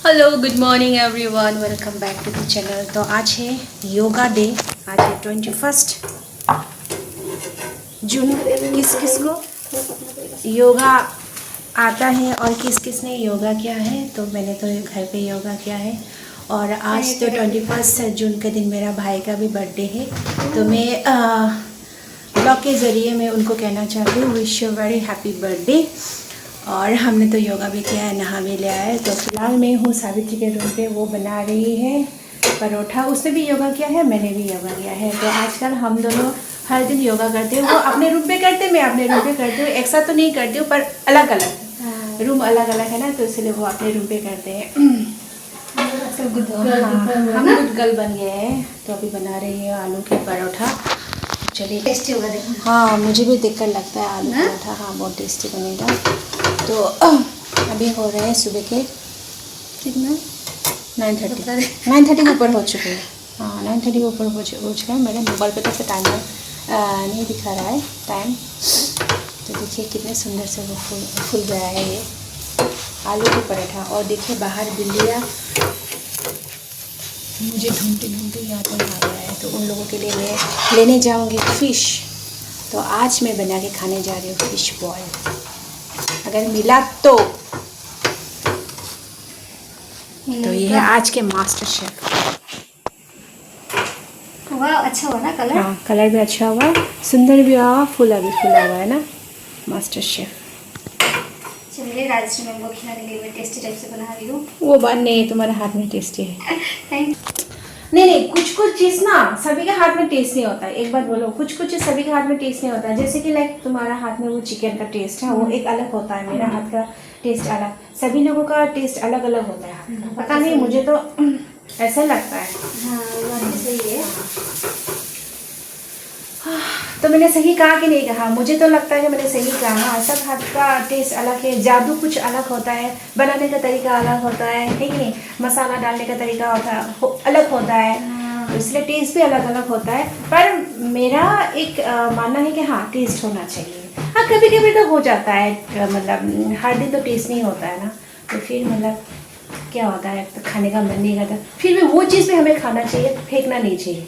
Hello good morning everyone, welcome back to the channel. तो आज है योगा डे। आज है 21 जून। किस किस को योगा आता है और किस किस ने योगा किया है? तो मैंने तो घर पे योगा किया है। और आज तो 21 जून के दिन मेरा भाई का भी बर्थडे है। तो मैं ब्लॉग के ज़रिए मैं उनको कहना चाहती हूँ wish you very happy birthday. और हमने तो योगा भी किया है, नहा भी लिया है। तो फिलहाल मैं हूँ सावित्री के रूम पे, वो बना रही है परोठा। उसने भी योगा किया है, मैंने भी योगा किया है। तो आजकल हम दोनों हर दिन योगा करते हैं। वो अपने रूम पे करते, मैं अपने रूम पे करती हूँ। एक साथ तो नहीं करती हूँ, पर अलग अलग रूम अलग अलग है ना, तो इसलिए वो अपने रूम पे करते हैं। हम गुदगल बन गए हैं। तो अभी बना रही है आलू के परोठा। चलिए, टेस्टी होगा देखो। हाँ, मुझे भी देखकर लगता है आलू परोठा हाँ बहुत टेस्टी बनेगा। तो अभी हो रहे हैं सुबह के कितना 9:30 के ऊपर हो चुके हैं। हाँ, 9:30 के ऊपर हो चुका है। मेरे मोबाइल पे तो टाइम नहीं दिखा रहा है टाइम। तो देखिए कितने सुंदर से वो फूल गया है ये आलू का पराठा। और देखिए बाहर बिल्लियाँ मुझे ढूंढते यहाँ पर आ रहा है। तो उन लोगों के लिए मैं लेने जाऊँगी फ़िश। तो आज मैं बना के खाने जा रही हूँ फ़िश बॉयल, अगर मिला तो। ये है आज के मास्टर शेफ। वाह, अच्छा हुआ ना कलर। हाँ, कलर भी अच्छा हुआ, सुंदर भी हुआ, फूला भी फूला हुआ है ना मास्टर शेफ। चलिए, राजश्री मैम को खिलाने के लिए मैं टेस्टी टाइप से बना रही हूँ। वो बात नहीं, तुम्हारे हाथ में टेस्टी है। थैंक नहीं, कुछ कुछ चीज़ ना सभी के हाथ में टेस्ट नहीं होता है। एक बात बोलो, कुछ कुछ चीज़ सभी के हाथ में टेस्ट नहीं होता है। जैसे कि लाइक तुम्हारा हाथ में वो चिकन का टेस्ट है, वो एक अलग होता है। मेरा हाथ का टेस्ट अलग, सभी लोगों का टेस्ट अलग अलग होता है। पता नहीं, मुझे तो ऐसा लगता है। हाँ, बात भी सही है। तो मैंने सही कहा कि नहीं कहा? मुझे तो लगता है कि मैंने सही कहा। हाँ, सब हाथ का टेस्ट अलग है, जादू कुछ अलग होता है, बनाने का तरीका अलग होता है कि नहीं? मसाला डालने का तरीका अलग होता है। तो इसलिए टेस्ट भी अलग अलग होता है। पर मेरा एक मानना है कि हाँ, टेस्ट होना चाहिए। हाँ, कभी कभी तो हो जाता है, मतलब हर दिन तो टेस्ट नहीं होता है ना। तो फिर मतलब क्या होता है, तो खाने का मन नहीं करता। फिर भी वो चीज़ भी हमें खाना चाहिए, फेंकना नहीं चाहिए।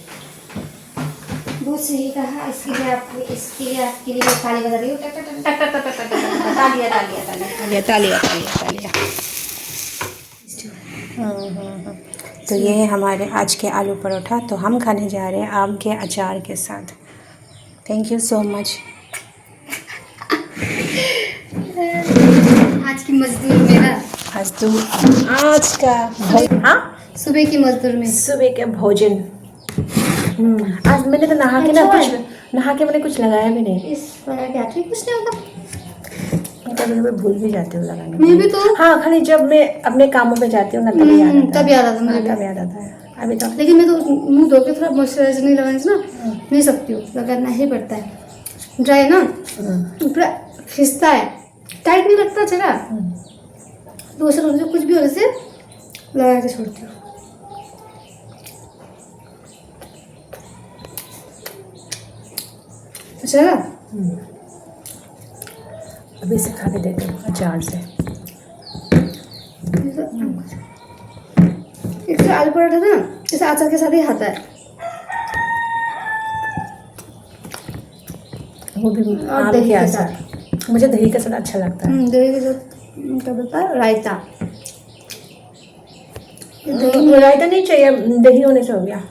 बहुत सही कहा। इसके लिए आपके लिए ताली बजा रही हूँ। तालिया तालिया तालिया तालिया तालिया तालिया। तो ये है हमारे आज के आलू परोठा। तो हम खाने जा रहे हैं आम के अचार के साथ। Thank you so much. आज की मजदूर मेरा, आज का हाँ, सुबह की मजदूर में सुबह के भोजन। आज मैंने तो नहा के मैंने कुछ लगाया भी नहीं। इस पर क्या ठीक कुछ नहीं होता। कभी भूल भी जाती हूँ लगाने। मैं भी तो। हाँ, खाली जब मैं अपने कामों पे जाती हूँ ना तभी याद आता है। तब याद आता है मुझे। तब याद आता है। अभी तो लेकिन मैं तो मुंह धो के थोड़ा मॉइस्चराइजर नहीं लगाने से ना नहीं सकती हूँ, लगाना ही पड़ता है। ड्राई है ना, पूरा खिंचता है, टाइट नहीं लगता चला। तो उसे मुझे कुछ भी हो जैसे लगा के छोड़ती हूँ। चला अभी से खा के देते हैं अचार से। एक तो आलू पराठा ना इसे अचार के साथ ही खाता है। वो भी और दही के साथ। मुझे दही के साथ अच्छा लगता है। दही के साथ क्या बोलता है, रायता। रायता नहीं चाहिए, दही होने से हो गया।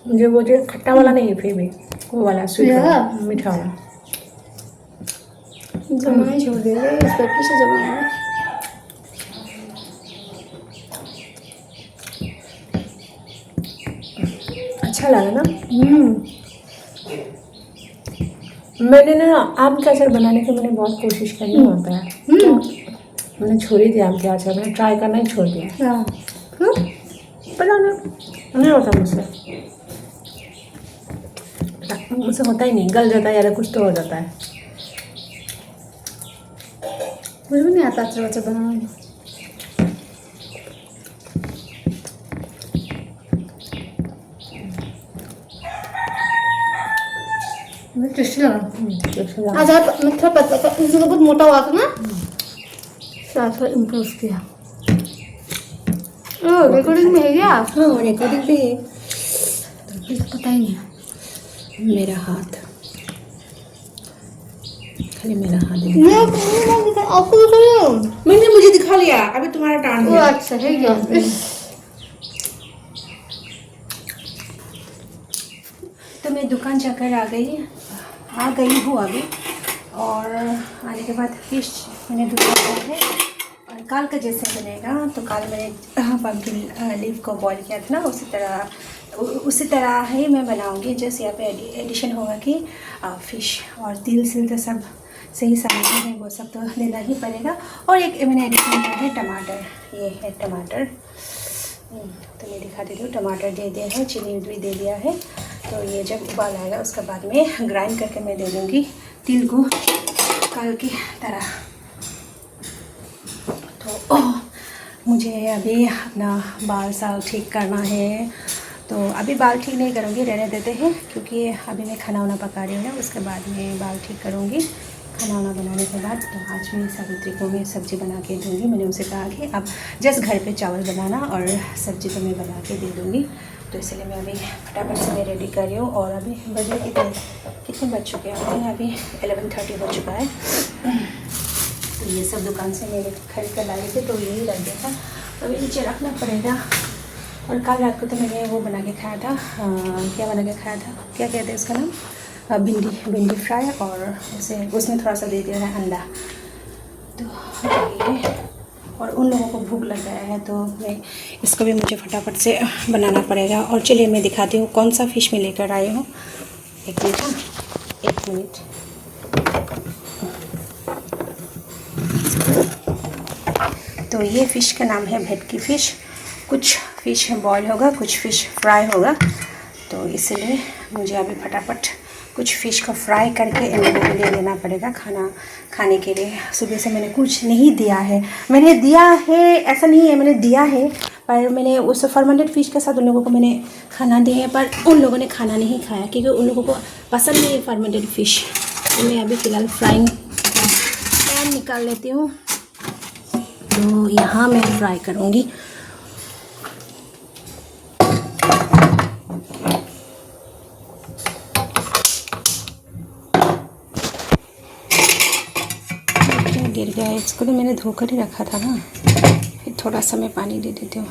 मुझे वो जो खट्टा वाला नहीं, फिर भी वो वाला स्वीट वाला, मीठा वाला। जमाना ही छोड़ दे रहे इस पर, पीछे जमाना है। अच्छा लगा ना। मैंने ना आम के अचार बनाने की मैंने बहुत कोशिश करी होता है। मैंने छोड़ ही दिया आम के अचार, मैंने ट्राई करना ही छोड़ दिया। पता नहीं होता मुझसे होता ही नहीं, गल जाता है या कुछ तो हो जाता है। मुझे भी नहीं आता अचार वचार बनाना। टेस्टी लगा। आज आप थोड़ा पतला था, उससे बहुत मोटा हुआ था ना, थोड़ा इम्प्रूव किया। रिकॉर्डिंग में है क्या? हाँ रिकॉर्डिंग पे है। पता ही नहीं। मेरा हाथ, खाली मेरा हाथ है। आपको दिखा रही हूँ। मैंने मुझे दिखा लिया, अभी तुम्हारा टर्न वो है। अच्छा है क्या? तो मैं दुकान जाकर आ गई हूँ अभी, और आने के बाद फिश मैंने दूसरा खाया है। और काल का जैसे बनेगा, तो काल मैंने पम्पकिन लीफ को बॉईल किया था ना, उसी तरह ही मैं बनाऊंगी। जैसे यहाँ पे एडिशन होगा कि फ़िश और तिल सिल तो सब सही सामग्री है, वो सब तो देना ही पड़ेगा। और एक मैंने एडिशन किया है टमाटर, ये है टमाटर। तो मैं दिखा देती हूँ, टमाटर दे दिया है, चिली भी दे दिया है। तो ये जब उबाल आएगा उसके बाद में ग्राइंड करके मैं दे दूँगी तिल को कल की तरह। तो मुझे अभी अपना बाल साल ठीक करना है, तो अभी बाल ठीक नहीं करूँगी, रहने देते हैं, क्योंकि अभी मैं खाना वाना पका रही हूँ ना, उसके बाद में बाल ठीक करूँगी। खाना वाना बनाने के बाद तो आज मैं सावित्री को मैं सब्ज़ी बना के दूँगी। मैंने उनसे कहा कि अब जस्ट घर पे चावल बनाना और सब्ज़ी तो मैं बना के दे दूँगी। तो इसलिए मैं अभी फटाफट से मैं रेडी कर रही हूँ। और अभी बजे कितने बज चुके हैं? अभी 11:30 हो चुका है। तो ये सब दुकान से मैंने खरीद कर लाई थी, तो यही रख दिया था, अभी नीचे रखना पड़ेगा। और कल रात को तो मैंने वो बना के खाया था, क्या बना के खाया था, क्या कहते हैं उसका नाम, भिंडी फ्राई, और उसमें थोड़ा सा दे दिया है अंडा। तो ये, और उन लोगों को भूख लग गया है, तो मैं इसको भी मुझे फटाफट से बनाना पड़ेगा। और चलिए मैं दिखाती हूँ कौन सा फ़िश मैं लेकर आई हूँ। एक मिनट। तो ये फ़िश का नाम है भेटकी फ़िश। कुछ फ़िश बॉयल होगा, कुछ फ़िश फ्राई होगा, तो इसलिए मुझे अभी फटाफट कुछ फ़िश को फ्राई करके इन लोगों के लिए देना पड़ेगा खाने के लिए। सुबह से मैंने कुछ नहीं दिया है, मैंने दिया है ऐसा नहीं है, मैंने दिया है, पर मैंने उस फर्मेंटेड फ़िश के साथ उन लोगों को मैंने खाना दिया है, पर उन लोगों ने खाना नहीं खाया, क्योंकि उन लोगों को पसंद नहीं है फर्मेंटेड फ़िश। तो मैं अभी फ़िलहाल फ्राइंग पैन निकाल लेती हूँ, तो यहाँ मैं फ्राई करूँगी। गिर गया है, इसको तो मैंने धोकर ही रखा था ना, फिर थोड़ा सा मैं पानी दे देती हूँ।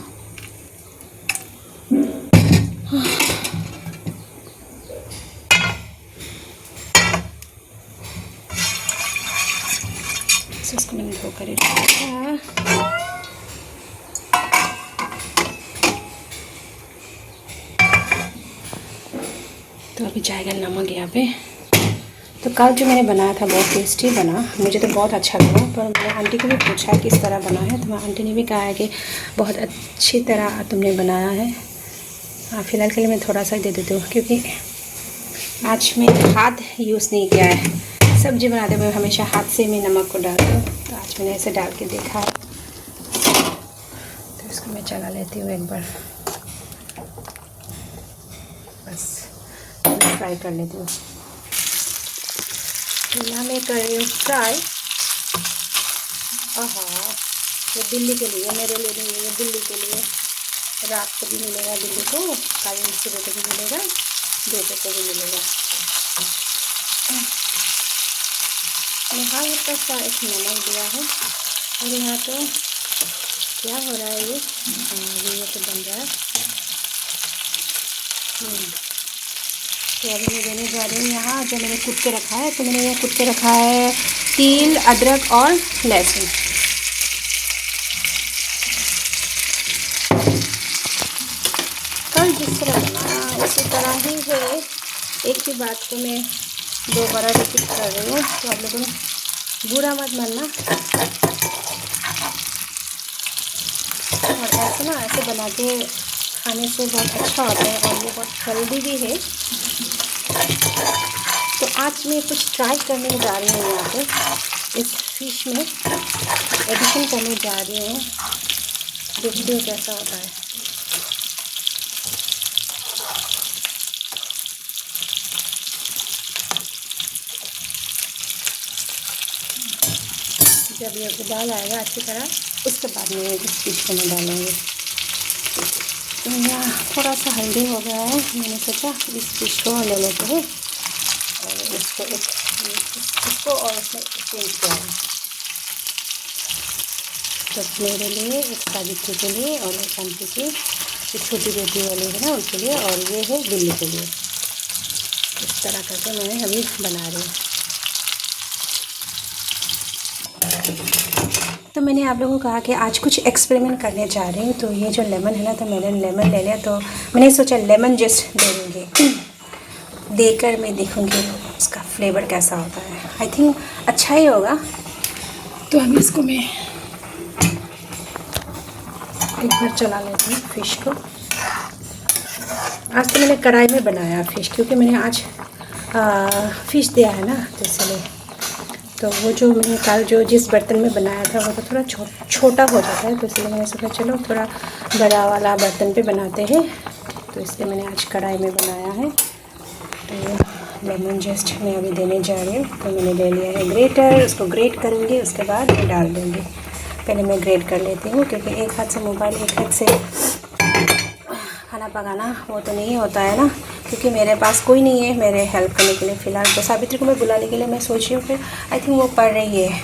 इसको मैंने धोकर ही रखा था। तो अभी जाएगा नमक यहाँ पे। तो कल जो मैंने बनाया था बहुत टेस्टी बना, मुझे तो बहुत अच्छा लगा, पर मैंने आंटी को भी पूछा किस तरह बना है, तो आंटी ने भी कहा है कि बहुत अच्छी तरह तुमने बनाया है। फ़िलहाल के लिए मैं थोड़ा सा ही दे देती हूँ, क्योंकि आज मैं हाथ यूज़ नहीं किया है। सब्ज़ी बनाते हुए हमेशा हाथ से मैं नमक को डालती हूँ, तो आज मैंने ऐसे डाल के देखा है। तो इसको मैं चला लेती हूँ एक बार, बस फ्राई कर लेती हूँ। यहाँ मैं कर रही हूँ फ्राई। ये दिल्ली के लिए, मेरे लिए नहीं, ये दिल्ली के लिए। रात को भी मिलेगा दिल्ली को, कल सुबह को भी मिलेगा, दोपहर को भी मिलेगा। यहाँ पर सा एक नमक दिया है, और यहाँ तो क्या हो रहा है, ये तो बन रहा है। तो अभी मैं देने जा रही हूँ यहाँ जो मैंने कूट के रखा है। तो मैंने यहाँ कूट के रखा है तिल, अदरक और लहसुन। कल जिस तरह बनाया उसी तरह ही है, एक ही बात को मैं दोबारा रिपीट कर रही हूँ, तो आप लोगों बुरा मत मानना। और ऐसे बना के खाने से बहुत अच्छा होता है, और ये बहुत हेल्दी भी है। तो आज मैं कुछ ट्राई करने जा रही हूँ, यहाँ पे इस फिश में एडिशन करने जा रही हूँ, देखते हो कैसा होता है। जब ये उबाल आएगा अच्छी तरह, उसके बाद में इस फिश को मैं डालूँगी। तो यहाँ थोड़ा सा हल्दी हो गया है, मैंने सोचा इस फिश को ले लेते हैं और इसको और इसमें चेंज किया है। तो मेरे लिए, एक सावित्री के लिए और एक आंटी की, एक छोटी बेटी वाली है ना उनके लिए, और ये है बिल्ली के लिए। इस तरह करके मैं अभी बना रही हूँ। तो मैंने आप लोगों को कहा कि आज कुछ एक्सपेरिमेंट करने जा रही हूँ। तो ये जो लेमन है ना, तो मैंने लेमन ले लिया, तो मैंने सोचा लेमन जस्ट दे दूँगी, देकर मैं देखूँगी उसका फ्लेवर कैसा होता है। आई थिंक अच्छा ही होगा। तो अभी इसको मैं एक बार चला लेती हूँ फ़िश को। आज तो मैंने कढ़ाई में बनाया फ़िश, क्योंकि मैंने आज फ़िश दिया है ना, तो इसलिए। तो वो जो मैंने कल जो जिस बर्तन में बनाया था वो तो थोड़ा छोटा हो जाता है, तो इसलिए मैंने सोचा चलो थोड़ा बड़ा वाला बर्तन पे बनाते हैं। तो इसलिए मैंने आज कढ़ाई में बनाया है। तो ये लेमन जस्ट मैं अभी देने जा रही हूँ। तो मैंने ले लिया है ग्रेटर, उसको ग्रेट करूँगी, उसके बाद मैं डाल दूँगी। पहले मैं ग्रेट कर लेती हूँ, क्योंकि एक हाथ से मोबाइल, एक हाथ से खाना पकाना वो तो नहीं होता है ना, क्योंकि मेरे पास कोई नहीं है मेरे हेल्प करने के लिए फ़िलहाल। तो सावित्री को मैं बुलाने के लिए मैं सोच रही हूँ, फिर आई थिंक वो पढ़ रही है,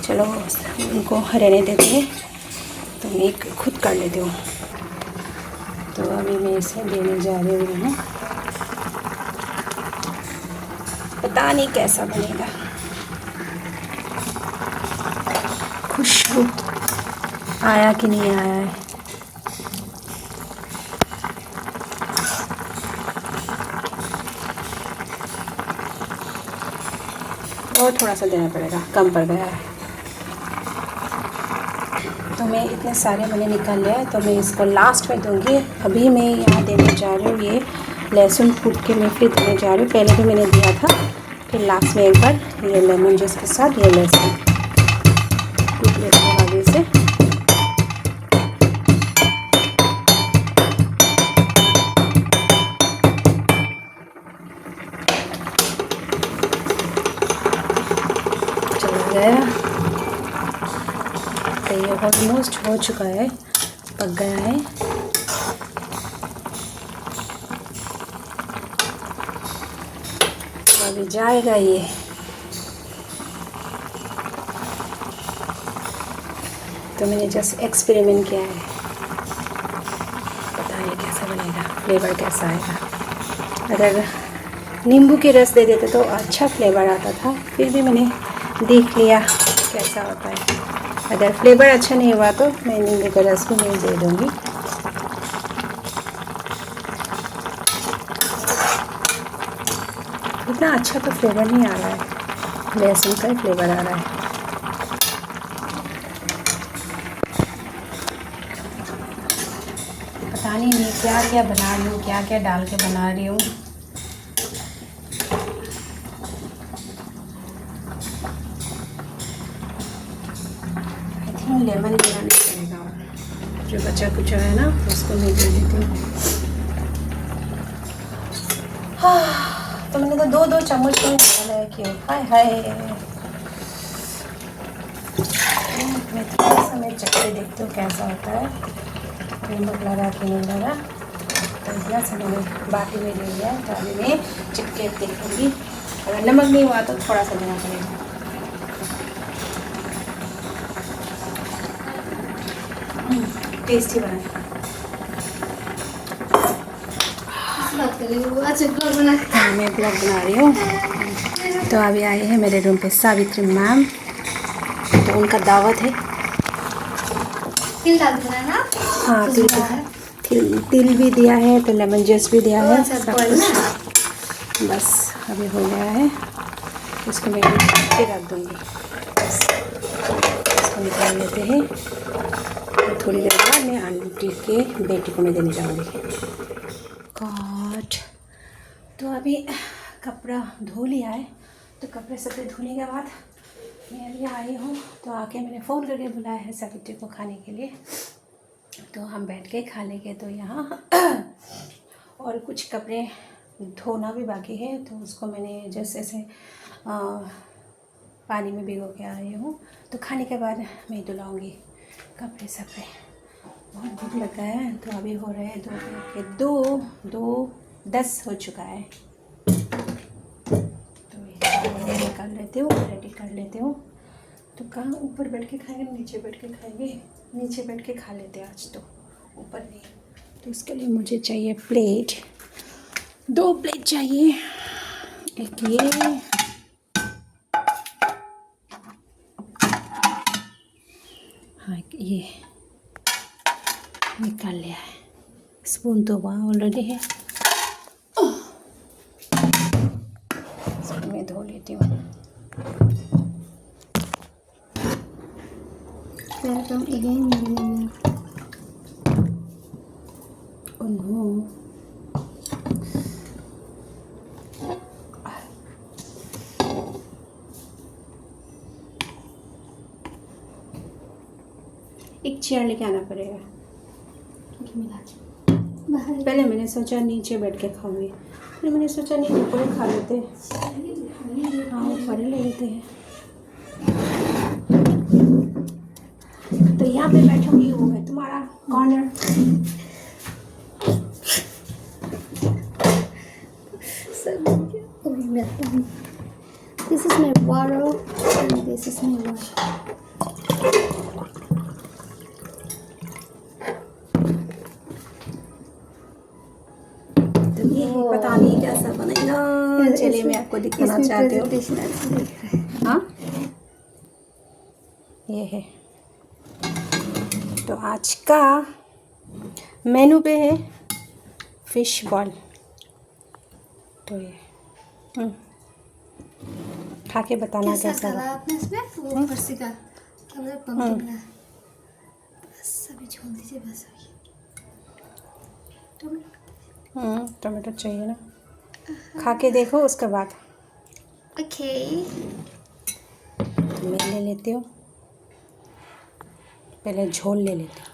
चलो उनको रहने देते हैं, तो मैं खुद कर लेती हूँ। तो अभी मैं इसे देने जा रही हूँ ना, पता नहीं कैसा बनेगा। खुशबू आया कि नहीं आया है। और थोड़ा सा देना पड़ेगा, कम पड़ गया है। तो मैं इतने सारे मैंने निकाल लिया है, तो मैं इसको लास्ट में दूंगी। अभी मैं यहाँ देने जा रही हूँ ये लहसुन कूट के, मैं फिर देने जा रही हूँ। पहले भी मैंने दिया था, फिर लास्ट में एक बार ये लेमन जूस के साथ ये लहसुन कूट लेते हैं आगे से। चला गया, तो ये ऑलमोस्ट हो चुका है, पक गया है। तो अभी जाएगा ये। तो मैंने जस्ट एक्सपेरिमेंट किया है, पता नहीं कैसा बनेगा, फ्लेवर कैसा आएगा। अगर नींबू के रस दे देते तो अच्छा फ्लेवर आता था, फिर भी मैंने देख लिया कैसा होता है। अगर फ्लेवर अच्छा नहीं हुआ तो मैं नींबू का रस भी नहीं दे दूँगी। इतना अच्छा तो फ्लेवर नहीं आ रहा है, लहसुन का फ्लेवर आ रहा है। पता नहीं मैं क्या क्या बना रही हूँ, क्या क्या डाल के बना रही हूँ। आई थिंक लेमन देना नहीं पड़ेगा, जो बचा कुछ है ना उसको मैं दे देती हूँ। तो मैंने तो दो चम्मच में डाला है, क्यों? हाय हाय। मैं थोड़ा सा मैं चख के देखती हूँ कैसा होता है, नमक लगा कि नहीं लगा। तो इतना सा मैंने बाटी में ले लिया है, तो अभी मैं चिपके देखूँगी। अगर नमक नहीं हुआ तो थोड़ा सा देना पड़ेगा। टेस्टी बना। मैं ब्लॉग बना रही हूँ। तो अभी आई है मेरे रूम पे सावित्री मैम, तो उनका दावत है। तिल डालते हैं ना? हाँ, तिल भी दिया है, तो लेमन जूस भी दिया है, सब कुछ। बस अभी हो गया है, इसको मैं फिर रख दूँगी। बस इसको निकाल लेते हैं, और थोड़ी देर बाद मैं आंटी के बेटी को मैं देने जाऊँगी। गॉड। तो अभी कपड़ा धो लिया है, तो कपड़े सपड़े धोने के बाद मैं अभी आई हूँ। तो आके मैंने फ़ोन करके बुलाया है सावित्री को खाने के लिए, तो हम बैठ के खा लेंगे। तो यहाँ और कुछ कपड़े धोना भी बाकी है, तो उसको मैंने जैसे ऐसे पानी में भिगो के आई हूँ। तो खाने के बाद मैं धुलाऊँगी कपड़े सपड़े। बहुत भूख लगा है। तो अभी हो रहे हैं 2:10 हो चुका है। तो ये निकाल लेती हूँ, रेडी कर लेती हूँ। तो कहाँ ऊपर बैठ के खाएंगे, नीचे बैठ के खाएंगे? नीचे बैठ के खा लेते हैं आज तो, ऊपर नहीं। तो इसके लिए मुझे चाहिए प्लेट, 2 प्लेट चाहिए। एक ये, हाँ ये निकाल लिया है। स्पून तो वहाँ ऑलरेडी है, स्पून में धो लेती हूँ। Welcome again. एक चेयर लेके आना पड़ेगा। बाहर पहले मैंने सोचा नीचे बैठ के खाऊंगी, फिर मैंने सोचा नहीं ऊपर ही खा लेते हैं। हाँ ऊपर ही ले लेते हैं। तो यहाँ पे बैठूंगी, वो है तुम्हारा corner. This is my water and this is my water. तो ये पता नहीं कैसा बनेगा। चलिए मैं आपको दिखाना चाहती हूँ। हाँ ये है। तो आज का मेनू पे है फिश बॉल। तो ये खा के बताना कैसा डाला आपने इसमें? वो फरसी का क्या बोला, पंपकिन का। बस अभी छोड़ दीजिए, बस अभी टमाटर चाहिए ना, खा के देखो उसके बाद। ओके तो मैं ले लेती हूँ, पहले झोल ले लेती हूँ।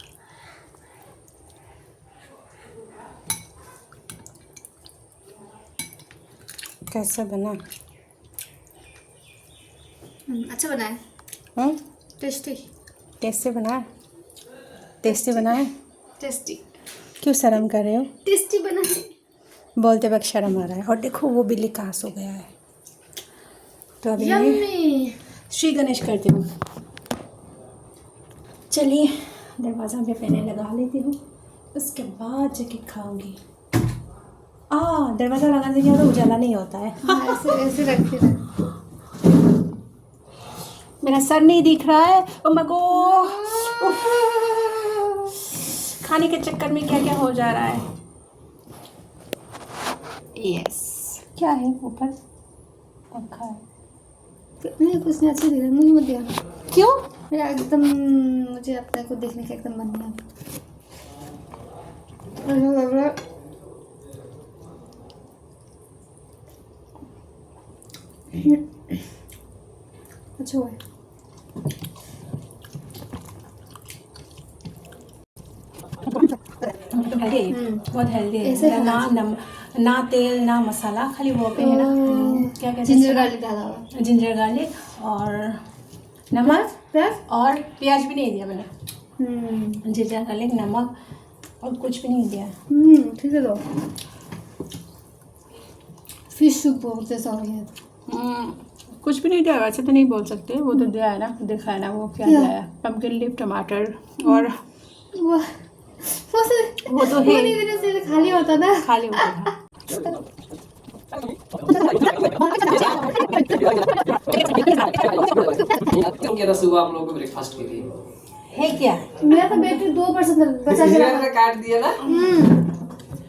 कैसा बना? अच्छा बना है। टेस्टी। कैसे बना? टेस्टी बना है? टेस्टी। क्यों शर्म कर रहे हो? टेस्टी बना है। बोलते वक्त शर्म आ रहा है। और देखो वो बिल्ली कास हो गया है। तो अभी मैं यम्मी। श्री गणेश करती हूँ। चलिए दरवाज़ा में पहले लगा लेती हूँ, उसके बाद जाके खाऊंगी। दरवाज़ा लगाने के बाद उजाला नहीं होता है। ऐसे ऐसे रखते हैं। मेरा सर नहीं दिख रहा है। ओ मगो, खाने के चक्कर में क्या क्या हो जा रहा है। यस, क्या है ऊपर? पंखा है। नहीं कुछ नहीं, अच्छा दिख रहा है। मुझे मत दिया। क्यों? मेरा एकदम, मुझे अपने को देखने का एकदम मन नहीं है। अच्छा हुआ है। बहुत हेल्दी है। ऐसे ना तेल ना मसाला, खाली वो पे है ना, क्या कहते हैं, जिंजर गार्लिक डाला हुआ, जिंजर गार्लिक और नमक प्याज और प्याज भी नहीं दिया मैंने। जिंजर गार्लिक, नमक और कुछ भी नहीं दिया। ठीक है। तो फिश सूप जैसा हो गया। कुछ भी नहीं दिया, वैसे तो नहीं बोल सकते। वो तो दिया है ना, देखा है ना वो क्या दिया है। पम्पकिन लीफ, टमाटर और वो तो है, नहीं देने से खाली होता ना, खाली होता था। सुबह आप लोगों को ब्रेकफास्ट के लिए है क्या? मेरा तो बैटरी 2% बचा के रखा। काट दिया ना,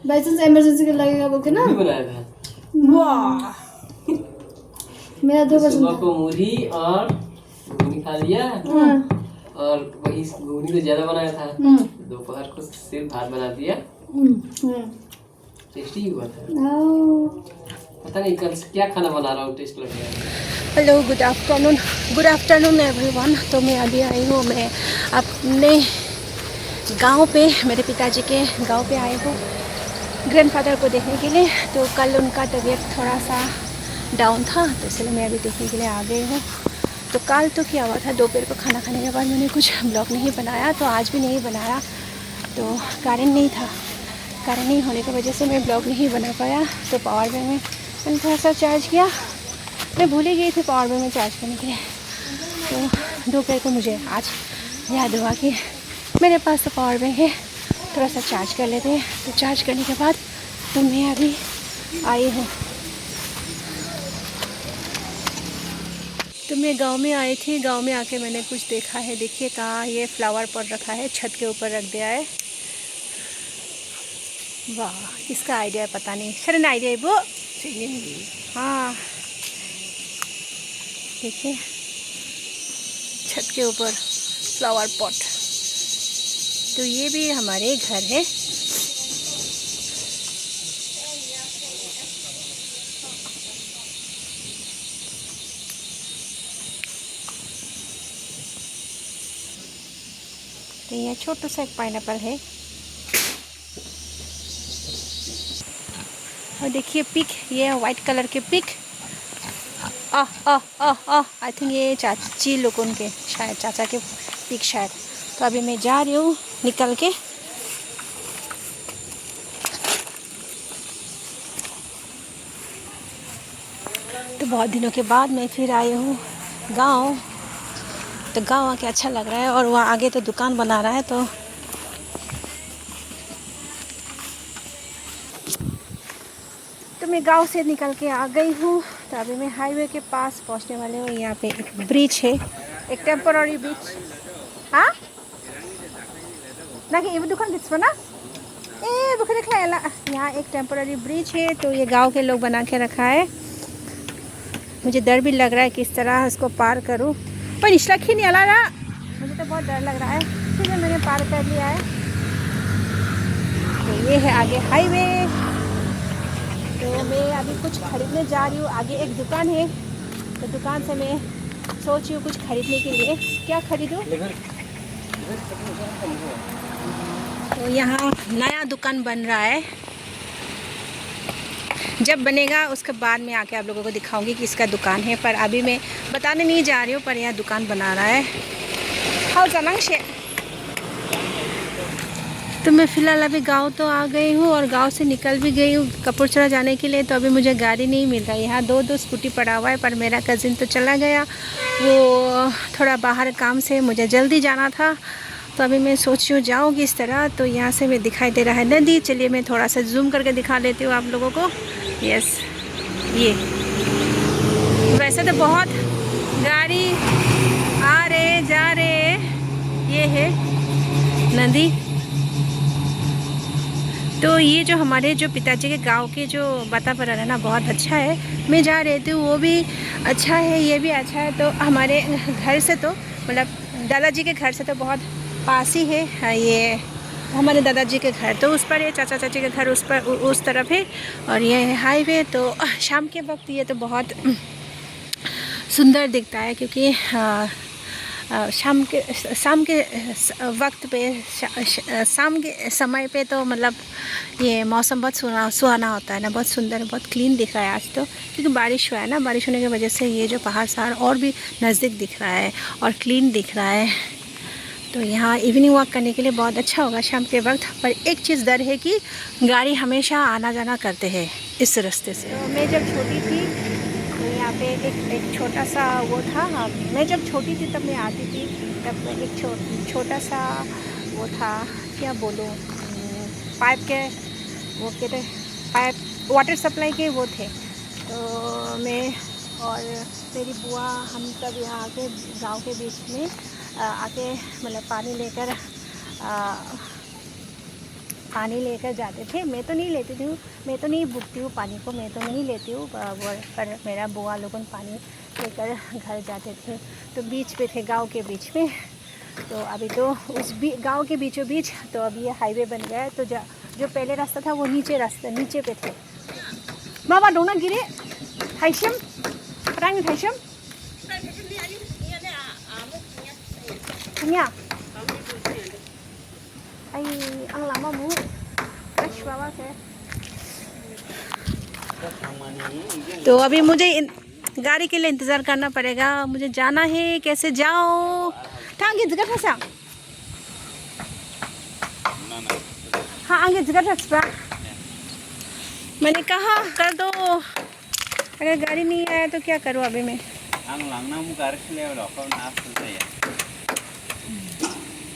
बाई चांस इमरजेंसी के लगेगा बोल के ना। नहीं बनाया था। वाह, मेरा 2% सुबह को मूढ़ी और घुगनी खा लिया, और वही घुगनी तो ज्यादा बनाया था। दोपहर को सिर्फ भात बना दिया, टेस्टी हुआ था। पता नहीं कल से क्या खाना बना रहा हूँ, टेस्ट लग गया। Hello, good afternoon everyone. तो मैं अभी आई हूँ, मैं अपने गांव पे, मेरे पिताजी के गांव पे आई हूँ ग्रैंडफादर को देखने के लिए। तो कल उनका तबीयत थोड़ा सा डाउन था, तो इसलिए मैं अभी देखने के लिए आ गई हूँ। तो कल तो क्या हुआ था, दोपहर को खाना खाने के बाद मैंने कुछ ब्लॉग नहीं बनाया, तो आज भी नहीं बनाया। तो कारण नहीं था, कारण नहीं होने की वजह से मैं ब्लॉग नहीं बना पाया। तो पावर बैंक में मैंने थोड़ा सा चार्ज किया, मैं भूल ही गई थी पावर बैंक में चार्ज करने के लिए। तो दोपहर को मुझे आज याद हुआ कि मेरे पास तो पावर बैंक है, थोड़ा सा चार्ज कर लेते हैं। तो चार्ज करने के बाद तो मैं अभी आई हूँ। तो मैं गांव में आई थी, गांव में आके मैंने कुछ देखा है। देखिए कहाँ ये फ्लावर पॉट रखा है, छत के ऊपर रख दिया है। वाह, किसका आइडिया है पता नहीं, सडन आइडिया है वो। हाँ देखिए छत के ऊपर फ्लावर पॉट, तो ये भी हमारे घर है। तो ये छोटा सा एक पाइनएप्पल है। और देखिए पिक, ये वाइट कलर के पिक। आई थिंक ये चाची लोगों के, शायद चाचा के पिक शायद। तो अभी मैं जा रही हूँ निकल के। तो बहुत दिनों के बाद मैं फिर आई हूँ गांव। तो गांव आके अच्छा लग रहा है। और वहाँ आगे तो दुकान बना रहा है। तो मैं गांव से निकल के आ गई हूँ। तो अभी मैं हाईवे के पास पहुँचने वाले हूँ। यहाँ पे एक ब्रिज है, एक टेम्पोररी ब्रिज। हाँ ना कि ये दुकान दिस ना ए बुख रखा है। यहाँ एक टेम्पोररी ब्रिज है, तो ये गांव के लोग बना के रखा है। मुझे डर भी लग रहा है किस तरह इसको पार करूँ, पर निचला ही नहीं अला रहा, मुझे तो बहुत डर लग रहा है। फिर भी मैंने पार कर लिया है। तो ये है आगे हाईवे। तो मैं अभी कुछ खरीदने जा रही हूँ। आगे एक दुकान है, तो दुकान से मैं सोच रही हूँ कुछ खरीदने के लिए। क्या खरीदूँ? तो यहाँ नया दुकान बन रहा है, जब बनेगा उसके बाद में आके आप लोगों को दिखाऊंगी कि इसका दुकान है। पर अभी मैं बताने नहीं जा रही हूँ, पर यहाँ दुकान बना रहा है। हाँ जनांग से तो मैं फ़िलहाल अभी गांव तो आ गई हूँ और गांव से निकल भी गई हूँ कपूरथला जाने के लिए। तो अभी मुझे गाड़ी नहीं मिल रहा है। यहाँ दो स्कूटी पड़ा हुआ है, पर मेरा कज़िन तो चला गया, वो थोड़ा बाहर काम से, मुझे जल्दी जाना था। तो अभी मैं सोच रही हूँ जाऊँगी इस तरह। तो यहाँ से मैं दिखाई दे रहा है नदी। चलिए मैं थोड़ा सा जूम करके दिखा लेती हूँ आप लोगों को। यस, ये वैसे तो बहुत गाड़ी आ रहे जा रहे। ये है नदी। तो ये जो हमारे जो पिताजी के गांव के जो वातावरण है ना, बहुत अच्छा है। मैं जा रही थी, वो भी अच्छा है, ये भी अच्छा है। तो हमारे घर से तो मतलब दादाजी के घर से तो बहुत पास ही है। ये हमारे दादाजी के घर तो उस पर है, चाचा चाची के घर उस पर उस तरफ है। और ये है हाईवे। तो शाम के वक्त ये तो बहुत सुंदर दिखता है, क्योंकि शाम के वक्त पे, शाम के समय पे तो मतलब ये मौसम बहुत सुहाना होता है ना, बहुत सुंदर, बहुत क्लीन दिख रहा है आज तो। क्योंकि बारिश हुआ है ना, बारिश होने की वजह से ये जो पहाड़ सहाड़ और भी नज़दीक दिख रहा है और क्लीन दिख रहा है। तो यहाँ इवनिंग वॉक करने के लिए बहुत अच्छा होगा शाम के वक्त। पर एक चीज़ डर है कि गाड़ी हमेशा आना जाना करते हैं इस रास्ते से। तो मैं जब छोटी थी तो यहाँ पे एक छोटा सा वो था। मैं जब छोटी थी तब मैं आती थी, तब एक छोटा सा वो था, क्या बोलूँ, पाइप के वो कहते, पाइप वाटर सप्लाई के वो थे। तो मैं और मेरी बुआ हम सब यहाँ आके गांव के बीच में आके मतलब पानी लेकर जाते थे। मैं तो नहीं लेती थी, मैं तो नहीं भूखती हूँ पानी को, मैं तो नहीं लेती हूँ, पर मेरा बुआ लोगन पानी लेकर घर जाते थे। तो बीच पे थे, गांव के बीच में। तो अभी तो उस गांव के बीचों बीच तो अभी ये हाईवे बन गया है। तो जो पहले रास्ता था वो नीचे पे थे। मामा डोना गिरे थाइशम रंग थाइशम nya ay ang lama mu fresh बाबा से। तो अभी मुझे गाड़ी के लिए इंतज़ार करना पड़ेगा, मुझे जाना है। कैसे जाऊँ? टांगी जगह फंसा हाँ आगे जगह रख। मैंने कहा कर दो, अगर गाड़ी नहीं आया तो क्या करूँ अभी मैं।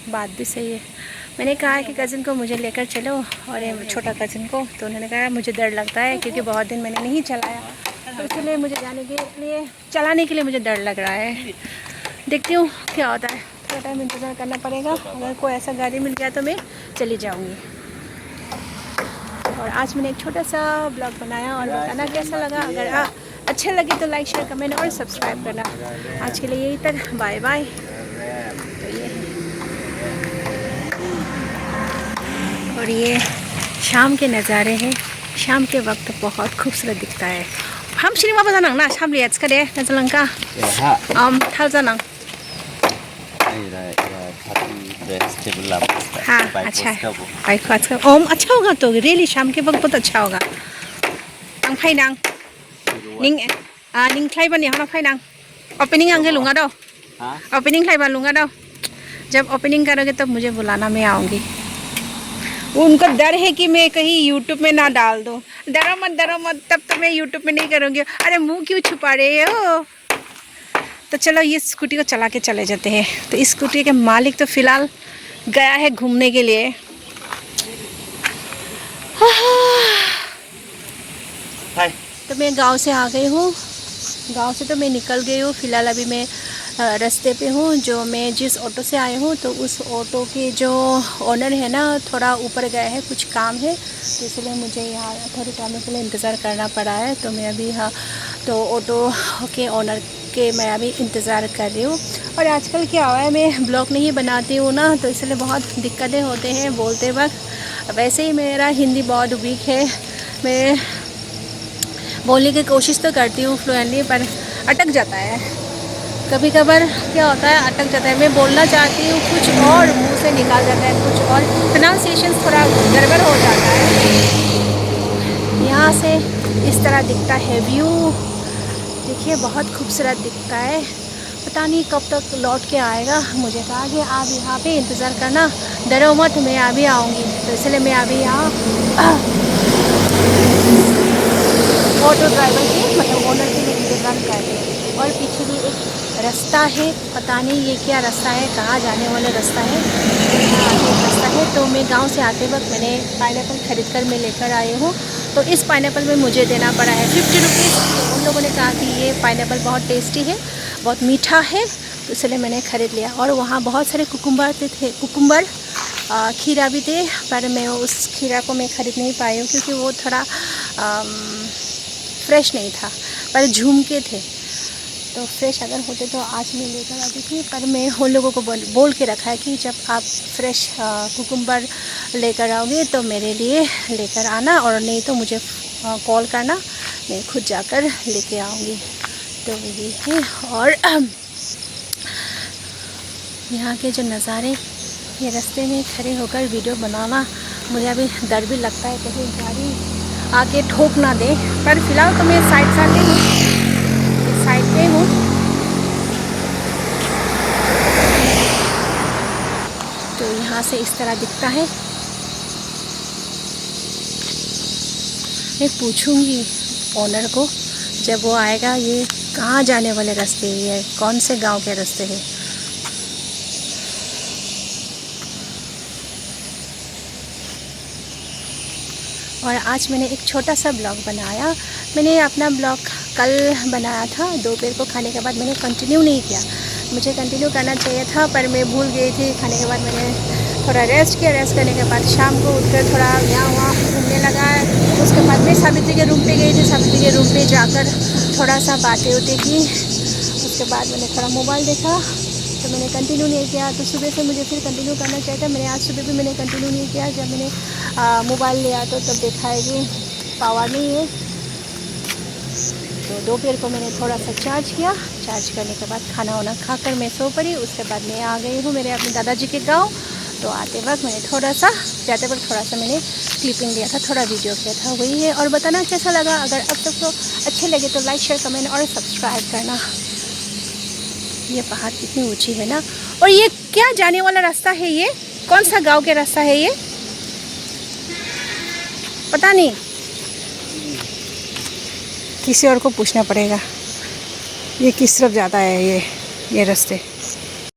बात भी सही है। मैंने कहा कि कज़न को मुझे लेकर चलो, और ये छोटा कज़न को, तो उन्होंने कहा मुझे डर लगता है क्योंकि बहुत दिन मैंने नहीं चलाया, तो इसलिए मुझे चलाने के लिए मुझे डर लग रहा है। देखती हूँ क्या होता है, थोड़ा टाइम इंतज़ार करना पड़ेगा। अगर कोई ऐसा गाड़ी मिल गया तो मैं चली जाऊँगी। और आज मैंने एक छोटा सा ब्लॉग बनाया, और बताना कैसा लगा। अगर अच्छे लगे तो लाइक शेयर कमेंट और सब्सक्राइब करना। आज के लिए यही तक, बाय बाय। और ये शाम के नज़ारे हैं, शाम के वक्त बहुत खूबसूरत दिखता है। हम सिनेमा बजाना ना शाम लिया इसका दे नजलंका थाल जाना। हाँ अच्छा है, बाइक का ओम अच्छा होगा तो रियली शाम के वक्त बहुत अच्छा होगा। अंग फाइनांग निंग निंग क्लाई बनी हाँ फाइनांग ओपनिंग आंगे लूँगा दो, ओपनिंग क्लाई बन लूँगा दो। जब ओपनिंग करोगे तब मुझे बुलाना, मैं आऊँगी। उनका डर है कि मैं कहीं यूट्यूब में ना डाल दूँ। डरो मत, तब तो मैं यूट्यूब में नहीं करूँगी। अरे मुंह क्यों छुपा रहे हो। तो चलो ये स्कूटी को चला के चले जाते हैं। तो इस स्कूटी के मालिक तो फ़िलहाल गया है घूमने के लिए। तो मैं गांव से आ गई हूँ, गांव से तो मैं निकल गई हूँ। फ़िलहाल अभी मैं रास्ते पे हूँ। जो मैं जिस ऑटो से आई हूँ तो उस ऑटो के जो ओनर है ना थोड़ा ऊपर गए हैं, कुछ काम है, तो इसलिए मुझे यहाँ थोड़े टाइम के लिए इंतज़ार करना पड़ा है। तो मैं अभी यहाँ तो ऑटो के ओनर के मैं अभी इंतज़ार कर रही हूँ। और आजकल क्या हुआ है, मैं ब्लॉग नहीं बनाती हूँ ना, तो इसलिए बहुत दिक्कतें होते हैं बोलते वक्त। वैसे ही मेरा हिंदी बहुत वीक है, मैं बोलने की कोशिश तो करती हूँ फ्लुएंटली, पर अटक जाता है। कभी कभार क्या होता है, अटक जाता है। मैं बोलना चाहती हूँ कुछ और, मुंह से निकाल जाता है कुछ और, प्रोनाउंसिएशन थोड़ा गड़बड़ हो जाता है। यहाँ से इस तरह दिखता है व्यू, देखिए बहुत खूबसूरत दिखता है। पता नहीं कब तक लौट के आएगा। मुझे कहा कि आप यहाँ पे इंतज़ार करना, डरो मत, मैं अभी आऊँगी। तो इसलिए मैं अभी यहाँ ऑटो ड्राइवर के मतलब ओनर के लिए इंतज़ार कर रही हूँ। और पीछे भी एक रास्ता है, पता नहीं ये क्या रास्ता है, कहाँ जाने वाला रास्ता है, रास्ता है। तो मैं गांव से आते वक्त मैंने पाइनएप्पल ख़रीद कर मैं लेकर आई हूँ। तो इस पाइनएप्पल में मुझे देना पड़ा है 50 रुपीज़। उन लोगों ने कहा कि ये पाइनएप्पल बहुत टेस्टी है, बहुत मीठा है, तो इसलिए मैंने ख़रीद लिया। और वहाँ बहुत सारे कुकुम्बर थे, कुकुम्बर खीरा भी थे, पर मैं उस खीरा को मैं ख़रीद नहीं पाई हूँ क्योंकि वो थोड़ा फ्रेश नहीं था, पर झूमके थे। तो फ्रेश अगर होते तो आज मैं लेकर आती थी, पर मैं उन लोगों को बोल के रखा है कि जब आप फ्रेश कुकुम्बर लेकर आओगे तो मेरे लिए लेकर आना, और नहीं तो मुझे कॉल करना, मैं खुद जाकर लेके आऊँगी। तो यही है। और यहाँ के जो नज़ारे, ये रास्ते में खड़े होकर वीडियो बनाना, मुझे अभी डर भी लगता है कहीं गाड़ी आके ठोक ना दे। पर फिलहाल तो मैं साइड पे हूँ। तो यहाँ से इस तरह दिखता है। मैं पूछूंगी ओनर को जब वो आएगा, ये कहाँ जाने वाले रास्ते है, कौन से गांव के रास्ते हैं। और आज मैंने एक छोटा सा ब्लॉग बनाया। मैंने अपना ब्लॉग कल बनाया था, दोपहर को खाने के बाद मैंने कंटिन्यू नहीं किया। मुझे कंटिन्यू करना चाहिए था, पर मैं भूल गई थी। खाने के बाद मैंने थोड़ा रेस्ट किया। रेस्ट करने के बाद शाम को उठकर थोड़ा यहाँ वहाँ घूमने लगा। उसके बाद मैं सावित्री के रूम पे गई थी। सावित्री के रूम पे जाकर थोड़ा सा बातें की। उसके बाद मैंने थोड़ा मोबाइल देखा, तो मैंने कंटिन्यू नहीं किया। तो सुबह से मुझे फिर कंटिन्यू करना चाहिए था। मैंने आज सुबह भी मैंने कंटिन्यू नहीं किया। जब मैंने मोबाइल लिया तो तब देखा है कि पावर नहीं है। तो दोपहर को मैंने थोड़ा सा चार्ज किया। चार्ज करने के बाद खाना वाना खाकर मैं सो पड़ी। उसके बाद मैं आ गई हूँ मेरे अपने दादाजी के गांव। तो आते वक्त मैंने जाते वक्त थोड़ा सा मैंने क्लिपिंग लिया था, थोड़ा वीडियो किया था, वही है। और बताना कैसा लगा। अगर अब तक तो अच्छे लगे तो लाइक शेयर कमेंट और सब्सक्राइब करना। ये पहाड़ कितनी ऊंची है ना। और ये क्या जाने वाला रास्ता है, ये कौन सा गांव के रास्ता है ये? पता नहीं, किसी और को पूछना पड़ेगा ये किस तरफ जाता है ये रास्ते।